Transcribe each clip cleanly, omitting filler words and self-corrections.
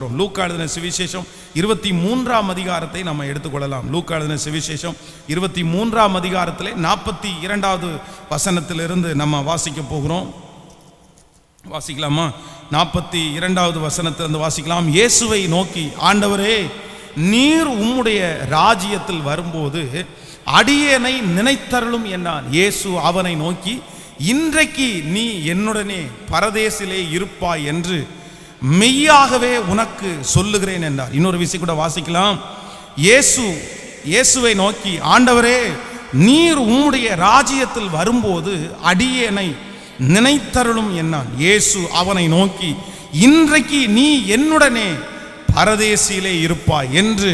லூக்கா எழுதின சுவிசேஷம் 23ஆம் அதிகாரத்தை நம்ம எடுத்துக்கொள்ளலாம். லூக்கா எழுதின சுவிசேஷம் 23ஆம் அதிகாரத்திலே 42வது வசனத்திலிருந்து நம்ம வாசிக்க போகிறோம். வாசிக்கலாமா? 42வது வசனத்திலிருந்து வாசிக்கலாம். இயேசுவை நோக்கி, ஆண்டவரே, நீர் உம்முடைய ராஜ்யத்தில் வரும்போது அடியேனை நினைத்தருளும் என்றான். இயேசு அவனை நோக்கி, இன்றைக்கு நீ என்னுடனே பரதேசிலே இருப்பாய் என்று மெய்யாகவே உனக்கு சொல்லுகிறேன் என்றார். இன்னொரு விஷயம் கூட வாசிக்கலாம். இயேசுவை நோக்கி, ஆண்டவரே, நீர் உம்முடைய ராஜ்யத்தில் வரும்போது அடியேனை நினைத்தருளும் என்றான். இயேசு அவனை நோக்கி, இன்றைக்கு நீ என்னுடனே பரதேசிலே இருப்பாய் என்று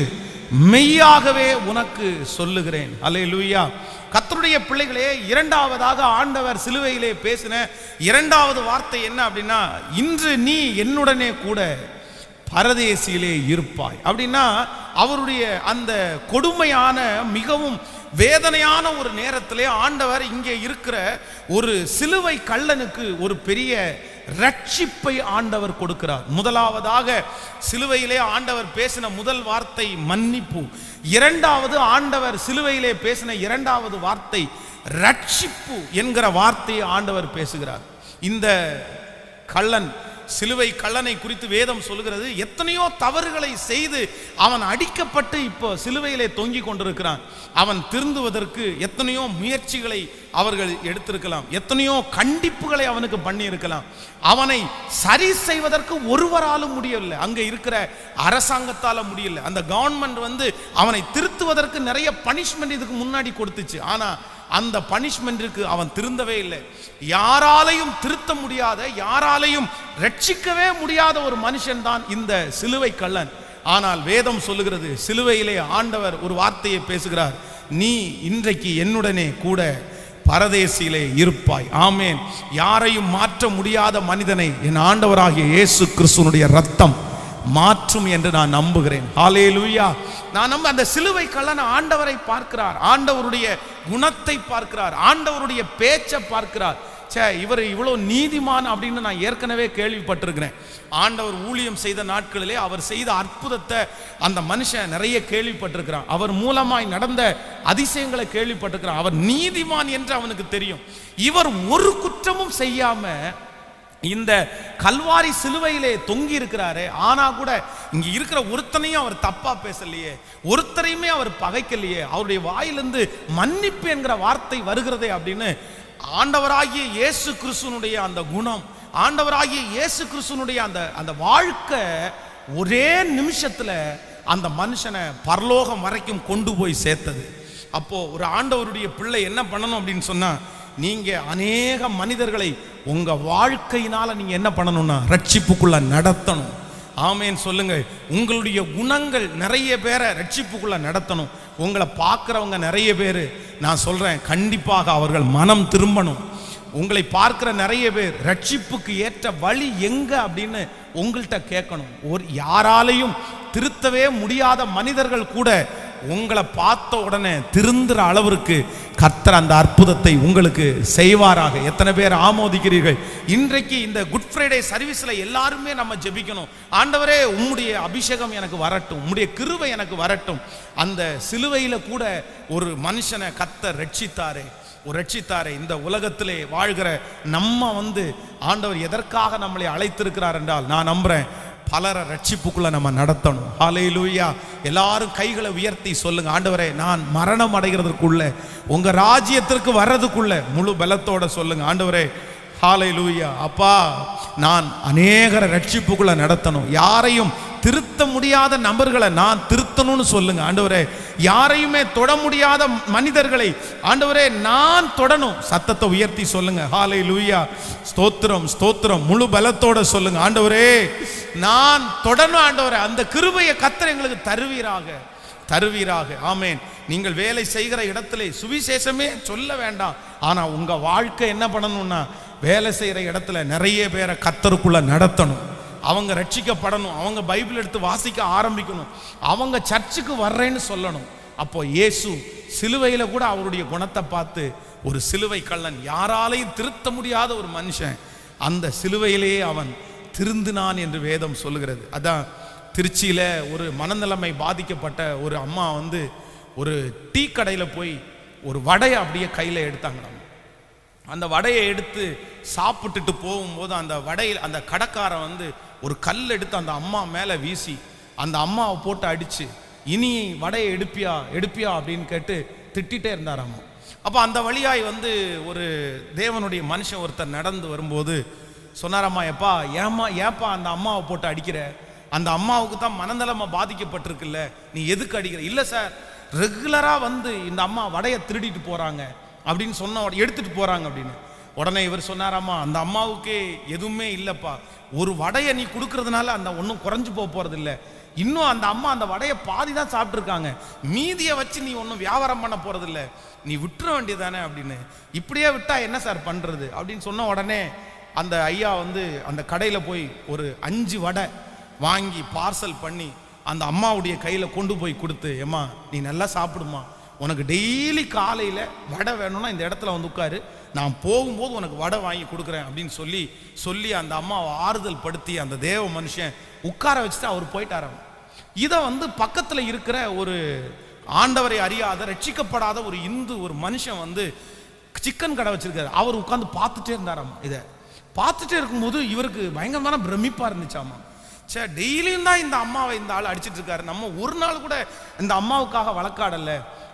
மெய்யாகவே உனக்கு சொல்லுகிறேன். அல்லேலூயா. கர்த்தருடைய பிள்ளைகளே, இரண்டாவதாக ஆண்டவர் சிலுவையிலே பேசின இரண்டாவது வார்த்தை என்ன அப்படின்னா, இன்று நீ என்னுடனே கூட பரதேசியிலே இருப்பாய். அப்படின்னா அவருடைய அந்த கொடுமையான மிகவும் வேதனையான ஒரு நேரத்திலே ஆண்டவர் இங்கே இருக்கிற ஒரு சிலுவை கள்ளனுக்கு ஒரு பெரிய ரட்சிப்பை ஆண்டவர் கொடுக்கிறார். முதலாவதாக சிலுவையிலே ஆண்டவர் பேசின முதல் வார்த்தை மன்னிப்பு. இரண்டாவது ஆண்டவர் சிலுவையிலே பேசின இரண்டாவது வார்த்தை ரட்சிப்பு என்கிற வார்த்தையை ஆண்டவர் பேசுகிறார். இந்த கள்ளன், சிலுவை கள்ளனை குறித்து வேதம் சொல்லுகிறது, எத்தனையோ தவறுகளை செய்து அவன் அடிக்கப்பட்டு இப்போ சிலுவையிலே தொங்கிக் கொண்டிருக்கிறான். அவன் திருந்துவதற்கு எத்தனையோ முயற்சிகளை அவர்கள் எடுத்திருக்கலாம், எத்தனையோ கண்டிப்புகளை அவனுக்கு பண்ணி இருக்கலாம். அவனை சரி செய்வதற்கு ஒருவராலும் முடியவில்லை, அங்க இருக்கிற அரசாங்கத்தால முடியல. அந்த கவர்மெண்ட் அவனை திருத்துவதற்கு நிறைய பனிஷ்மெண்ட் இதுக்கு முன்னாடி கொடுத்துச்சு. ஆனா அந்த பனிஷ்மெண்ட்டுக்கு அவன் திருந்தவே இல்லை. யாராலையும் திருத்த முடியாத, யாராலையும் ரட்சிக்கவே முடியாத ஒரு மனுஷன் தான் இந்த சிலுவை கள்ளன். ஆனால் வேதம் சொல்லுகிறது, சிலுவையிலே ஆண்டவர் ஒரு வார்த்தையை பேசுகிறார், நீ இன்றைக்கு என்னுடனே கூட பரதேசியிலே இருப்பாய். ஆமேன். யாரையும் மாற்ற முடியாத மனிதனை என் ஆண்டவராகிய இயேசு கிறிஸ்துவினுடைய ரத்தம் மாற்றும் என்று நான் நம்புகிறேன். ஹல்லேலூயா. நான் அந்த சிலுவை கள்ளன் ஆண்டவரை பார்க்கிறார், ஆண்டவருடைய குணத்தை பார்க்கிறார், ஆண்டவருடைய பேச்சை பார்க்கிறார். இவர் இவ்வளவு நீதிமான் அப்படின்னு நான் ஏற்கனவே கேள்விப்பட்டிருக்கிறேன். ஆண்டவர் ஊழியம் செய்த நாட்களிலே அவர் செய்த அற்புதத்தை அந்த மனுஷன் நிறைய கேள்விப்பட்டிருக்கிறான். அவர் மூலமாய் நடந்த அதிசயங்களை கேள்விப்பட்டிருக்கிறான். அவர் நீதிமான் என்று அவனுக்கு தெரியும். இவர் ஒரு குற்றமும் செய்யாம இந்த கல்வாரி சிலுவையிலே தொங்கி இருக்கிறாரு. ஆனா கூட இங்க இருக்கிற ஒருத்தனையும் அவர் தப்பா பேசலையே, ஒருத்தரையுமே அவர் பகைக்கலையே, அவருடைய வாயிலிருந்து மன்னிப்பு என்கிற வார்த்தை வருகிறதே அப்படின்னு ஆண்டவராகிய இயேசு கிறிஸ்துனுடைய அந்த குணம், ஆண்டவராகிய இயேசு கிறிஸ்துனுடைய அந்த வாழ்க்கை ஒரே நிமிஷத்துல அந்த மனுஷனை பரலோகம் வரைக்கும் கொண்டு போய் சேர்த்தது. அப்போ ஒரு ஆண்டவருடைய பிள்ளை என்ன பண்ணணும் அப்படின்னு சொன்னா, நீங்க அநேக மனிதர்களை உங்க வாழ்க்கையினால நீங்க என்ன பண்ணணும்னா ரட்சிப்புக்குள்ள நடத்தணும். ஆமேன் சொல்லுங்க. உங்களுடைய குணங்கள் நிறைய பேரை ரட்சிப்புக்குள்ள நடத்தணும். உங்களை பார்க்கிறவங்க நிறைய பேர், நான் சொல்றேன், கண்டிப்பாக அவர்கள் மனம் திரும்பணும். உங்களை பார்க்கிற நிறைய பேர் ரட்சிப்புக்கு ஏற்ற வழி எங்க அப்படின்னு உங்கள்கிட்ட கேட்கணும். யாராலையும் திருத்தவே முடியாத மனிதர்கள் கூட உங்களை பார்த்த உடனே திருந்துற அளவிற்கு கர்த்தர் அந்த அற்புதத்தை உங்களுக்கு செய்வாராக. எத்தனை பேர் ஆமோதிக்கிறீர்கள்? இன்றைக்கு இந்த குட் ஃப்ரைடே சர்வீஸ்ல எல்லாருமே நம்ம ஜெபிக்கணும், ஆண்டவரே உம்முடைய அபிஷேகம் எனக்கு வரட்டும், உம்முடைய கிருபை எனக்கு வரட்டும். அந்த சிலுவையில கூட ஒரு மனுஷனை கர்த்தர் ரட்சித்தாரே, இந்த உலகத்திலே வாழ்கிற நம்ம ஆண்டவர் எதற்காக நம்மளை அழைத்திருக்கிறார் என்றால், நான் நம்புறேன், பலரை ரட்சிப்புக்குள்ள நம்ம நடத்தணும். ஹல்லேலூயா. எல்லாரும் கைகளை உயர்த்தி சொல்லுங்க, ஆண்டவரே, நான் மரணம் அடைகிறதுக்குள்ள, உங்க ராஜ்யத்திற்கு வர்றதுக்குள்ள முழு பலத்தோட சொல்லுங்க, ஆண்டவரே, ஹல்லேலூயா, அப்பா, நான் அநேகரை ரட்சிப்புக்குள்ள நடத்தணும். யாரையும் திருத்த முடியாத நபர்களை நான் திருத்தணும்னு சொல்லுங்க, ஆண்டவரே. யாரையுமே தொட முடியாத மனிதர்களை ஆண்டவரே நான் தொடணும். சத்தத்தை உயர்த்தி சொல்லுங்க, ஹல்லேலூயா. ஸ்தோத்திரம், ஸ்தோத்திரம். முழு பலத்தோட சொல்லுங்க, ஆண்டவரே, நான் தொடணும். ஆண்டவரே, அந்த கிருபையை கர்த்தர் எங்களுக்கு தருவீராக. ஆமேன். நீங்கள் வேலை செய்கிற இடத்திலே சுவிசேஷமே சொல்ல வேண்டாம், ஆனா உங்க வாழ்க்கை என்ன பண்ணணும்னா, வேலை செய்கிற இடத்துல நிறைய பேரை கர்த்தருக்குள்ள நடத்தணும். அவங்க ரட்சிக்கப்படணும், அவங்க பைபிள் எடுத்து வாசிக்க ஆரம்பிக்கணும், அவங்க சர்ச்சுக்கு வர்றேன்னு சொல்லணும். அப்போ இயேசு சிலுவையில கூட அவருடைய குணத்தை பார்த்து, ஒரு சிலுவை கள்ளன், யாராலையும் திருத்த முடியாத ஒரு மனுஷன், அந்த சிலுவையிலேயே அவன் திருந்தினான் என்று வேதம் சொல்லுகிறது. அதான் திருச்சியில் ஒரு மனநிலைமை பாதிக்கப்பட்ட ஒரு அம்மா வந்து ஒரு டீ கடையில் போய் ஒரு வடையை அப்படியே கையில் எடுத்தாங்களாம். அந்த வடையை எடுத்து சாப்பிட்டுட்டு போகும்போது அந்த வடையில் அந்த கடைக்காரன் வந்து ஒரு கல் எடுத்து அந்த அம்மா மேலே வீசி அந்த அம்மாவை போட்டு அடித்து, இனி வடையை எடுப்பியா அப்படின்னு கேட்டு திட்டிகிட்டே இருந்தாராம்மா. அப்போ அந்த வழியாய் வந்து ஒரு தேவனுடைய மனுஷன் ஒருத்தர் நடந்து வரும்போது சொன்னாராம்மா, ஏப்பா அந்த அம்மாவை போட்டு அடிக்கிற? அந்த அம்மாவுக்கு தான் மனநலமா பாதிக்கப்பட்டிருக்குல்ல, நீ எதுக்கு அடிக்கிற? இல்லை சார், ரெகுலராக வந்து இந்த அம்மா வடையை திருடிட்டு போகிறாங்க அப்படின்னு சொன்ன எடுத்துட்டு போகிறாங்க அப்படின்னு. உடனே இவர் சொன்னாராம்மா, அந்த அம்மாவுக்கே எதுவுமே இல்லைப்பா, ஒரு வடையை நீ கொடுக்கறதுனால அந்த ஒன்றும் குறைஞ்சு போகிறது இல்லை, இன்னும் அந்த அம்மா அந்த வடையை பாதி தான் சாப்பிட்ருக்காங்க, மீதியை வச்சு நீ ஒன்றும் வியாபாரம் பண்ண போகிறதில்ல, நீ விட்டுற வேண்டியதானே அப்படின்னு. இப்படியே விட்டா என்ன சார் பண்ணுறது அப்படின்னு சொன்ன உடனே அந்த ஐயா வந்து அந்த கடையில் போய் ஒரு 5 வடை வாங்கி பார்சல் பண்ணி அந்த அம்மாவுடைய கையில் கொண்டு போய் கொடுத்து, ஏம்மா நீ நல்லா சாப்பிடுமா, உனக்கு டெய்லி காலையில் வடை வேணும்னா இந்த இடத்துல வந்து உட்காரு, நான் போகும்போது உனக்கு வடை வாங்கி கொடுக்குறேன் அப்படின்னு சொல்லி அந்த அம்மாவை ஆறுதல் படுத்தி அந்த தேவ மனுஷன் உட்கார வச்சுட்டு அவர் போயிட்டாராம். இதை வந்து பக்கத்தில் இருக்கிற ஒரு ஆண்டவரை அறியாத ரட்சிக்கப்படாத ஒரு ஒரு மனுஷன் வந்து சிக்கன் கடை வச்சிருக்காரு, அவர் உட்காந்து பார்த்துட்டே இருந்தாராம். இதை பார்த்துட்டே இருக்கும்போது இவருக்கு பயங்கரமான பிரமிப்பாக இருந்துச்சாமா. சே, டெய்லியும் தான் இந்த அம்மாவை இந்த ஆள் அடிச்சிட்டு இருக்காரு, நம்ம ஒரு நாள் கூட இந்த அம்மாவுக்காக வழக்காடல,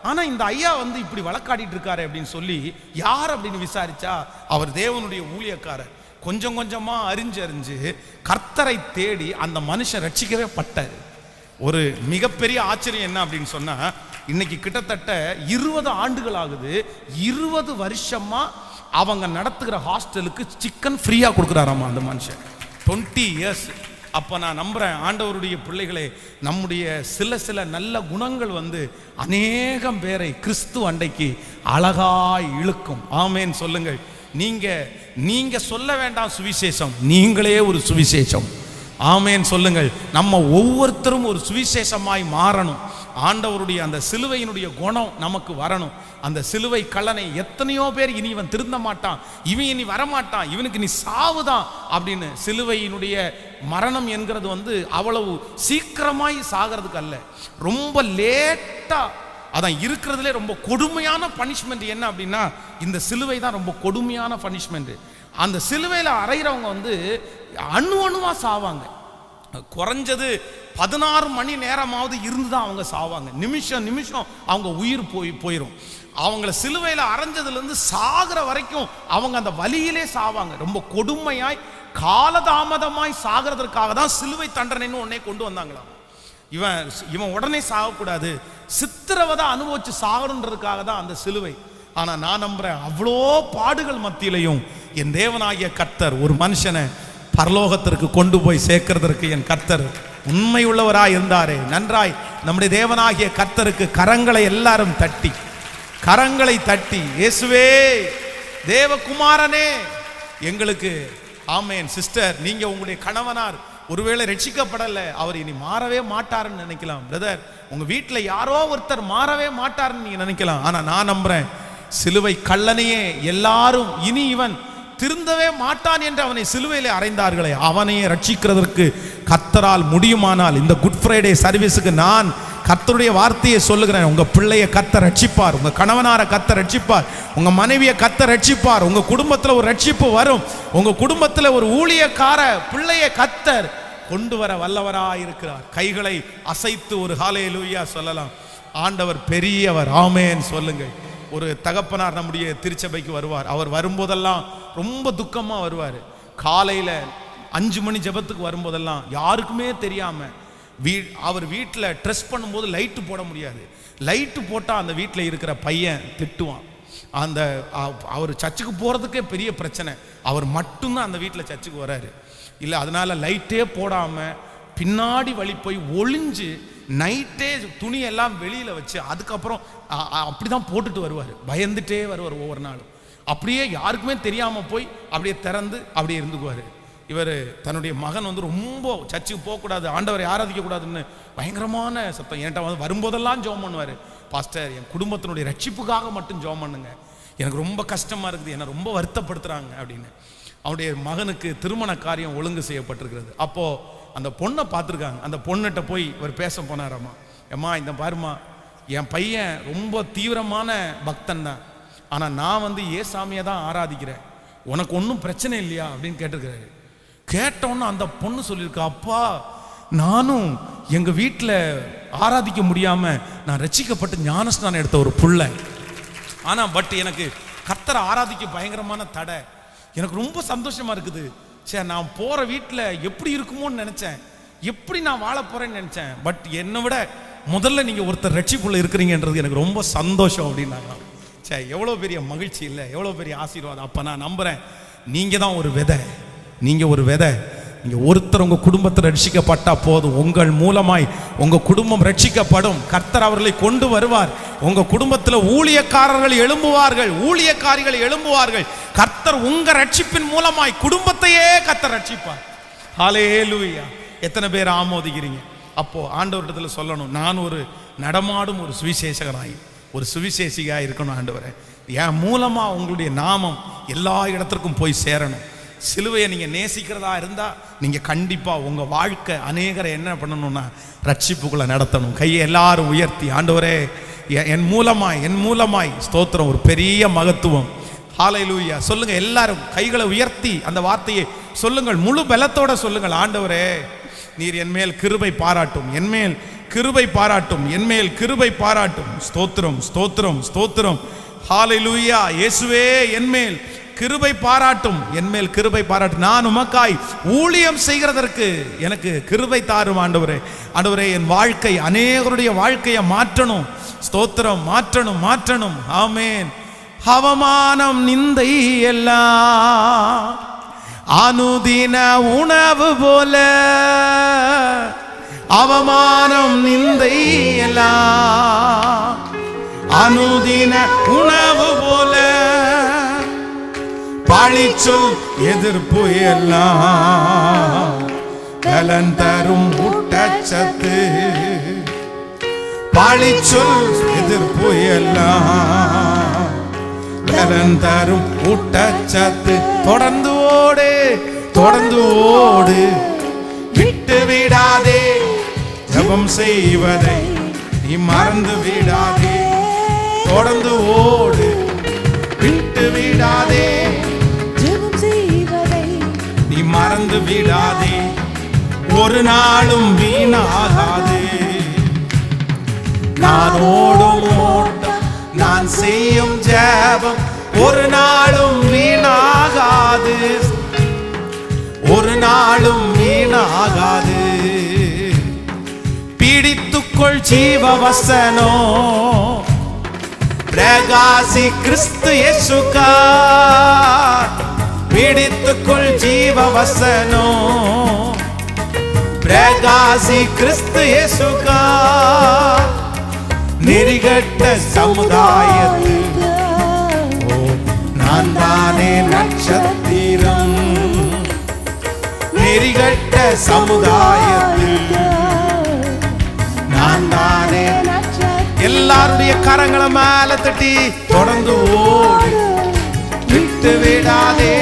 ஆனால் இந்த ஐயா வந்து இப்படி வழக்காடிட்டு இருக்காரு அப்படின்னு சொல்லி யார் அப்படின்னு விசாரிச்சா அவர் தேவனுடைய ஊழியக்காரர். கொஞ்சம் கொஞ்சமாக அறிஞ்சு கர்த்தரை தேடி அந்த மனுஷன் ரட்சிக்கவே பட்டார். ஒரு மிகப்பெரிய ஆச்சரியம் என்ன அப்படின்னு சொன்னா, இன்னைக்கு கிட்டத்தட்ட 20 ஆண்டுகள் ஆகுது, 20 வருஷமா அவங்க நடத்துகிற ஹாஸ்டலுக்கு சிக்கன் ஃப்ரீயா கொடுக்குறாராமா அந்த மனுஷன். 20 இயர்ஸ். அப்போ நான் நம்புறேன் ஆண்டவருடைய பிள்ளைகளே, நம்முடைய சில நல்ல குணங்கள் வந்து அநேகம் பேரை கிறிஸ்து அண்டைக்கு அழகாய் இழுக்கும். ஆமேன் சொல்லுங்கள். நீங்க சொல்ல வேண்டாம் சுவிசேஷம், நீங்களே ஒரு சுவிசேஷம். ஆமேன் சொல்லுங்கள். நம்ம ஒவ்வொருத்தரும் ஒரு சுவிசேஷமாய் மாறணும். ஆண்டவருடைய அந்த சிலுவையினுடைய குணம் நமக்கு வரணும். அந்த சிலுவை கல்லனை எத்தனையோ பேர் இனி இவன் திருந்த மாட்டான், இவன் இனி வரமாட்டான், இவனுக்கு நீ சாவுதான் அப்படின்னு. சிலுவையினுடைய மரணம் என்கிறது வந்து அவ்வளவு சீக்கிரமாய் சாகிறதுக்கு அல்ல, ரொம்ப லேட்டா. அதான் இருக்கிறதுலே ரொம்ப கொடுமையான பனிஷ்மெண்ட் என்ன அப்படின்னா, இந்த சிலுவை தான் ரொம்ப கொடுமையான பனிஷ்மெண்ட். அந்த சிலுவையில் அறையிறவங்க வந்து அணுவா சாவாங்க. குறைஞ்சது 16 மணி நேரமாவது இருந்து தான் அவங்க சாவாங்க. நிமிஷம் அவங்க உயிர் போயிடும். அவங்கள சிலுவையில் அரைஞ்சதுலேருந்து சாகிற வரைக்கும் அவங்க அந்த வலியிலே சாவாங்க. ரொம்ப கொடுமையாய் காலதாமதமாய் சாகிறதுக்காக தான் சிலுவை தண்டனைன்னு ஒன்னே கொண்டு வந்தாங்களாம். இவன் உடனே சாகக்கூடாது, சித்திரவதை அனுபவிச்சு சாகணுன்றதுக்காக தான் அந்த சிலுவை. ஆனா நான் நம்புறேன், அவ்வளோ பாடுகள் மத்தியிலையும் என் தேவனாகிய கர்த்தர் ஒரு மனுஷனை பரலோகத்திற்கு கொண்டு போய் சேர்க்கிறதற்கு என் கர்த்தர் உண்மை உள்ளவராய் இருந்தாரே. நன்றாய் நம்முடைய தேவனாகிய கர்த்தருக்கு கரங்களை எல்லாரும் தட்டி இயேசுவே தேவகுமாரனே எங்களுக்கு. ஆமேன். சிஸ்டர், நீங்க உங்களுடைய கணவனார் ஒருவேளை ரட்சிக்கப்படலை, அவர் இனி மாறவே மாட்டாருன்னு நினைக்கலாம். பிரதர், உங்க வீட்டில் யாரோ ஒருத்தர் மாறவே மாட்டாருன்னு நீங்க நினைக்கலாம். ஆனா நான் நம்புறேன், சிலுவை கல்லனையே எல்லாரும் இனி இவன் திருந்தவே மாட்டான் என்று அவனை சிலுவையிலே அறைந்தார்களே, அவனையே ரட்சிக்கிறதற்கு கர்த்தரால் முடியுமானால் இந்த குட் ஃப்ரைடே சர்வீஸுக்கு நான் கர்த்தருடைய வார்த்தையை சொல்லுகிறேன். உங்க பிள்ளைய கர்த்தர் ரட்சிப்பார், உங்க கணவனார கர்த்தர் ரட்சிப்பார், உங்க மனைவியை கர்த்தர் ரட்சிப்பார், உங்க குடும்பத்தில் ஒரு ரட்சிப்பு வரும், உங்க குடும்பத்தில் ஒரு ஊழியக்கார பிள்ளைய கர்த்தர் கொண்டு வர வல்லவராயிருக்கிறார். கைகளை அசைத்து ஒரு ஹல்லேலூயா சொல்லலாம். ஆண்டவர் பெரியவர். ஆமென் சொல்லுங்கள். ஒரு தகப்பனார் நம்முடைய திருச்சபைக்கு வருவார். அவர் வரும்போதெல்லாம் ரொம்ப துக்கமா வருவார். காலையில் 5 மணி ஜெபத்துக்கு வரும்போதெல்லாம் யாருக்குமே தெரியாம அவர் வீட்டில் ட்ரெஸ் பண்ணும்போது லைட்டு போட முடியாது. லைட்டு போட்டால் அந்த வீட்டில் இருக்கிற பையன் திட்டுவான். அவர் சர்ச்சுக்கு போகிறதுக்கே பெரிய பிரச்சனை, அவர் மட்டும்தான் அந்த வீட்டில் சர்ச்சுக்கு வராரு. இல்லை, அதனால லைட்டே போடாமல் பின்னாடி வழி போய் ஒளிஞ்சு நைட்டே துணியெல்லாம் வெளியில் வச்சு அதுக்கப்புறம் அப்படி தான் போட்டுட்டு வருவார். பயந்துட்டே வருவார் ஒவ்வொரு நாளும். அப்படியே யாருக்குமே தெரியாமல் போய் அப்படியே திறந்து அப்படியே இருந்துக்குவார். இவர் தன்னுடைய மகன் வந்து ரொம்ப சர்ச்சுக்கு போகக்கூடாது, ஆண்டவரை ஆராதிக்கக்கூடாதுன்னு பயங்கரமான சத்தம். என்கிட்ட வந்து வரும்போதெல்லாம் ஜெபம் பண்ணுவார். பாஸ்டர், என் குடும்பத்தினுடைய ரட்சிப்புக்காக மட்டும் ஜெபம் பண்ணுங்க, எனக்கு ரொம்ப கஷ்டமாக இருக்குது, என்னை ரொம்ப வருத்தப்படுத்துகிறாங்க அப்படின்னு. அவருடைய மகனுக்கு திருமண காரியம் ஒழுங்கு செய்யப்பட்டிருக்கிறது. அப்போது அந்த பொண்ணை பார்த்துருக்காங்க. அந்த பொண்ணுகிட்ட போய் ஒரு பேச போனாராம்மா. ஏம்மா இந்த பாருமா, என் பையன் ரொம்ப தீவிரமான பக்தன் தான், ஆனால் நான் ஏசாமியை தான் ஆராதிக்கிறேன், உனக்கு ஒன்றும் பிரச்சனை இல்லையா அப்படின்னு கேட்டிருக்கிறாரு. கேட்டோன்னு அந்த பொண்ணு சொல்லியிருக்கா, அப்பா நானும் எங்கள் வீட்டில் ஆராதிக்க முடியாமல் நான் ரட்சிக்கப்பட்டு ஞானஸ்நானம் எடுத்த ஒரு புள்ள, ஆனால் பட் எனக்கு கர்த்தரை ஆராதிக்க பயங்கரமான தடை, எனக்கு ரொம்ப சந்தோஷமா இருக்குது. சரி, நான் போகிற வீட்டில் எப்படி இருக்குமோன்னு நினச்சேன், எப்படி நான் வாழ போகிறேன்னு நினச்சேன், பட் என்னை விட முதல்ல நீங்கள் ஒருத்தர் ரட்சிப்புள்ள இருக்கிறீங்கன்றது எனக்கு ரொம்ப சந்தோஷம் அப்படின்னாங்க. சரி, எவ்வளோ பெரிய மகிழ்ச்சி இல்லை, எவ்வளோ பெரிய ஆசீர்வாதம். அப்போ நான் நம்புகிறேன் நீங்கள் தான் ஒரு விதை, நீங்கள் ஒரு விதை. நீங்கள் ஒருத்தர் உங்கள் குடும்பத்தில் ரட்சிக்கப்பட்டா போதும், உங்கள் மூலமாய் உங்கள் குடும்பம் ரட்சிக்கப்படும். கர்த்தர் அவர்களை கொண்டு வருவார். உங்கள் குடும்பத்தில் ஊழியக்காரர்கள் எழும்புவார்கள், ஊழியக்காரிகள் எழும்புவார்கள். கர்த்தர் உங்கள் ரட்சிப்பின் மூலமாய் குடும்பத்தையே கர்த்தர் ரட்சிப்பார். ஹல்லேலூயா! எத்தனை பேர் ஆமோதிக்கிறீங்க? அப்போ ஆண்டவரிடத்தில் சொல்லணும், நான் ஒரு நடமாடும் ஒரு சுவிசேஷகனாய், ஒரு சுவிசேஷிகாய் இருக்கணும். ஆண்டவரே, என் மூலமா உங்களுடைய நாமம் எல்லா இடத்திற்கும் போய் சேரணும். சிலுவையை நீங்கள் நேசிக்கிறதா இருந்தால் நீங்கள் கண்டிப்பாக உங்கள் வாழ்க்கை அநேகரை என்ன பண்ணணும்னா ரட்சிப்புக்குள்ளே நடத்தணும். கையை எல்லாரும் உயர்த்தி, ஆண்டவரே என் மூலமாய் ஸ்தோத்திரம், ஒரு பெரிய மகத்துவம். ஹல்லேலூயா சொல்லுங்கள். எல்லாரும் கைகளை உயர்த்தி அந்த வார்த்தையை சொல்லுங்கள், முழு பலத்தோட சொல்லுங்கள். ஆண்டவரே, நீர் என் மேல் கிருபை பாராட்டும், என் மேல் கிருபை பாராட்டும், என் மேல் கிருபை பாராட்டும். ஸ்தோத்திரம் ஸ்தோத்திரம் ஸ்தோத்திரம். ஹல்லேலூயா. இயேசுவே, என் மேல் கிருபை பாராட்டும், என் மேல் கிருபை பாராட்டும். நான் உமக்காய் ஊழியம் செய்கிறதற்கு எனக்கு கிருபை தாரும் ஆண்டவரே. ஆண்டவரே, என் வாழ்க்கை அநேகருடைய வாழ்க்கையை மாற்றணும். ஸ்தோத்திரம், மாற்றணும். ஆமென். அவமானம் நிந்தை எல்லாம் அனுதின உணவு போல, அவமானம் நிந்தை எல்லாம் அனுதின உணவு போல, பழிச்சொல் எதிர்ப்பு எல்லாம் பலன் தரும் ஊட்டச்சத்து, பழிச்சொல் எதிர்ப்பு எல்லாம் பலன் தரும் ஊட்டச்சத்து. தொடர்ந்து ஓடு, விட்டு விடாதே, ஜெபம் செய்வதை நீ மறந்து விடாதே. தொடர்ந்து ஓடு, விட்டு விடாதே, ஜெபம் செய்வதை நீ மறந்து விடாதே. ஒரு நாளும் வீணாகாது. நான் ஓடும் ஓட்டம், நான் செய்யும் ஜெபம் ஒரு நாளும் வீணாகாது, ஒரு நாளும் வீணாகாது. பிடித்துக்கொள் ஜீவ வசனம், பிரகாசி கிறிஸ்து இயேசு का, பிடித்துக்கொள் ஜீவ வசனம், பிரகாசி கிறிஸ்து இயேசு का. நெறிகட்ட சமுதாயத்தில் நான் தானே நட்சத்திரம், நெறிகட்ட சமுதாயத்தில் நான் தானே. எல்லாருடைய கரங்களை மேல தட்டி தொடர்ந்து ஓடு, விட்டு விடாதே,